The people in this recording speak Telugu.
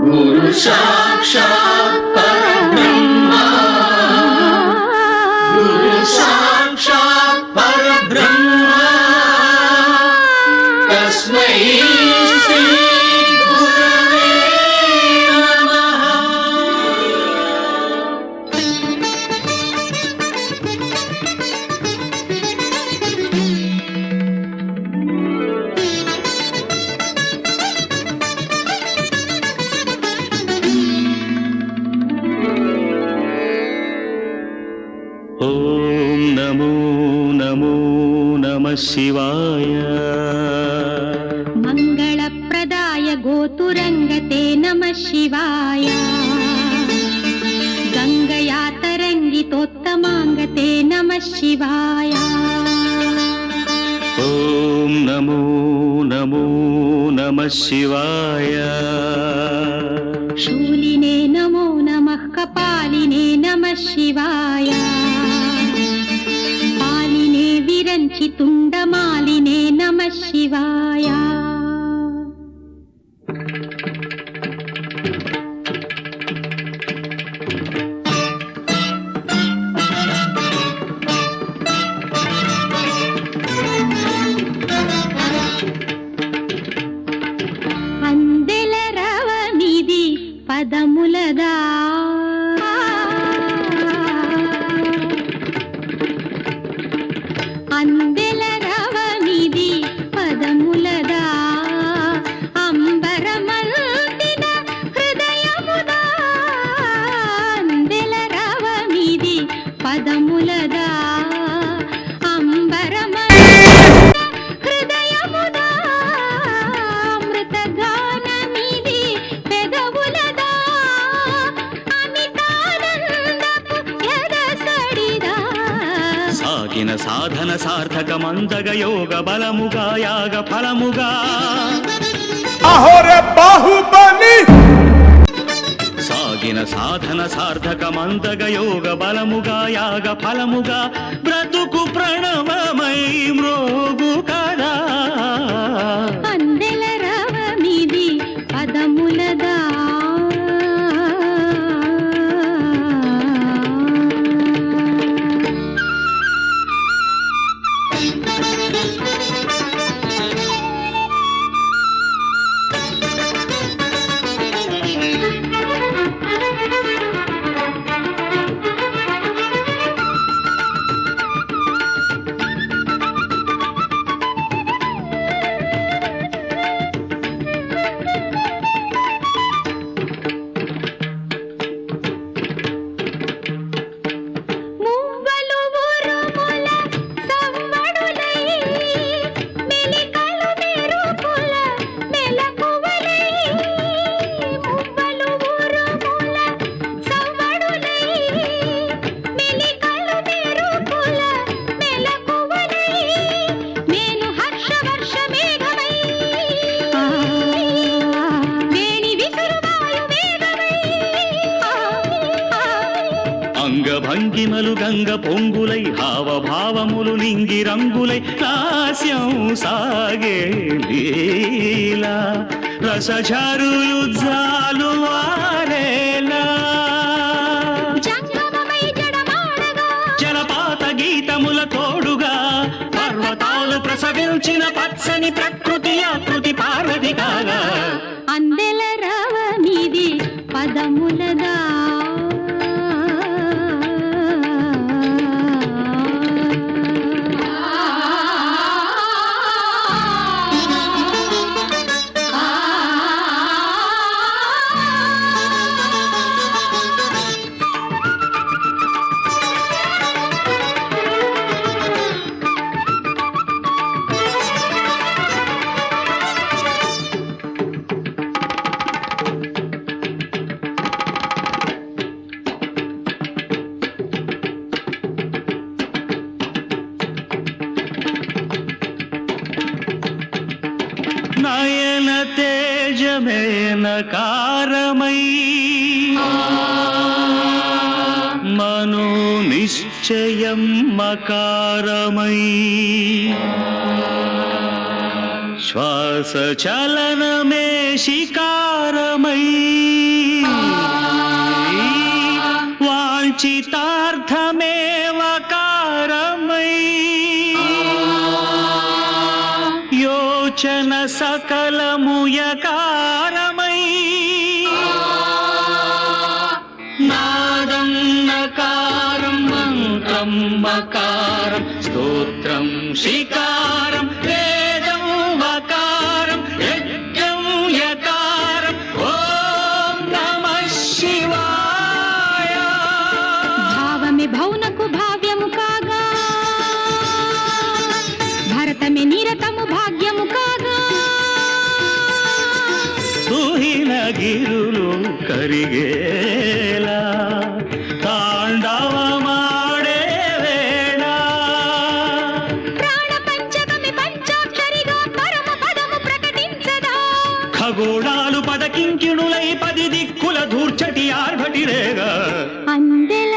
गुरु साक्षात् परब्रह्मा गुरु साक्षात् परब्रह्मा तस्मै श्री गुरवे नमः। ఓం నమో నమో నమః శివాయ మంగళప్రదాయ గోతురంగతే నమః శివాయ గంగయా తరంగితోత్తమాంగతే నమః శివాయ ఓం నమో నమో నమః శివాయ శూలినే నమో నమః కపాలినే నమః శివాయ పాలినే విరంచి తుండమాలినే నమః శివాయ అందెల రవమిది పదములదా అందెల రవమిది పదములదా అంబరమంతిన హృదయముదా అందెల రవమిది పదములదా అంబరమంతిన హృదయముదా అమృతగానమిది పెదవులదా అమితానందపు ఎదసడిదా సాగిన సాధన సార్థకమందగ యోగ బలముగా యాగ ఫలముగా అహోరే బాహుబలి సాగిన సాధన సార్థకమందగ యోగ బలముగా యాగ ఫలముగా బ్రతుకు ప్రణవమై మ్రోగు కదా అందెల రవమిది పదములదా మువ్వలు ఉరుముల సవ్వడులై మెలికలు మెరుపుల మెలకువలై మువ్వలు ఉరుముల సవ్వడులై మెలికలు మెరుపుల మెలకువలై మేను హర్షవర్ష మేఘమై వేణి విసురువాయు వేగమై అంగభంగిమలు గంగ పొంగులై హావభావములు నింగి రంగులై నాస్యం సాగే లీలా రసఝరులు జాలు వారేలా జంగమమై జడమాడగా జలపాత గీతముల తోడుగా పర్వతాలు ప్రసవించిన పచ్చని ప్రకృతి ఆకృతి పార్వతి కాగా అందెల రవమిది పదములదా నయన తేజమేనకారమై మనో నిశ్చయం మకారమై శ్వాస చలనమే శికారమై వాంఛితార్థమే వకారమై యోచన సకలముయకారమై నాదం నకారం మంత్రం మకారం స్తోత్రం శికారం వేదం వకారం యజ్ఞం యకారం ఓం నమః శివాయ. భావమే భౌనకు భావ్యము కాగా భరతమే నిరతము భాగ్యము కాగా తుహిన గిరులు కరిగేలా తాండవమాడే వేళ ప్రాణ పంచకమి పంచాక్షరిగా పరమ పదము ప్రకటించదా ఖగోళాలు పదకింకిణులై 10 దిక్కుల ధూర్చటి ఆర్భటిరేగా అందెల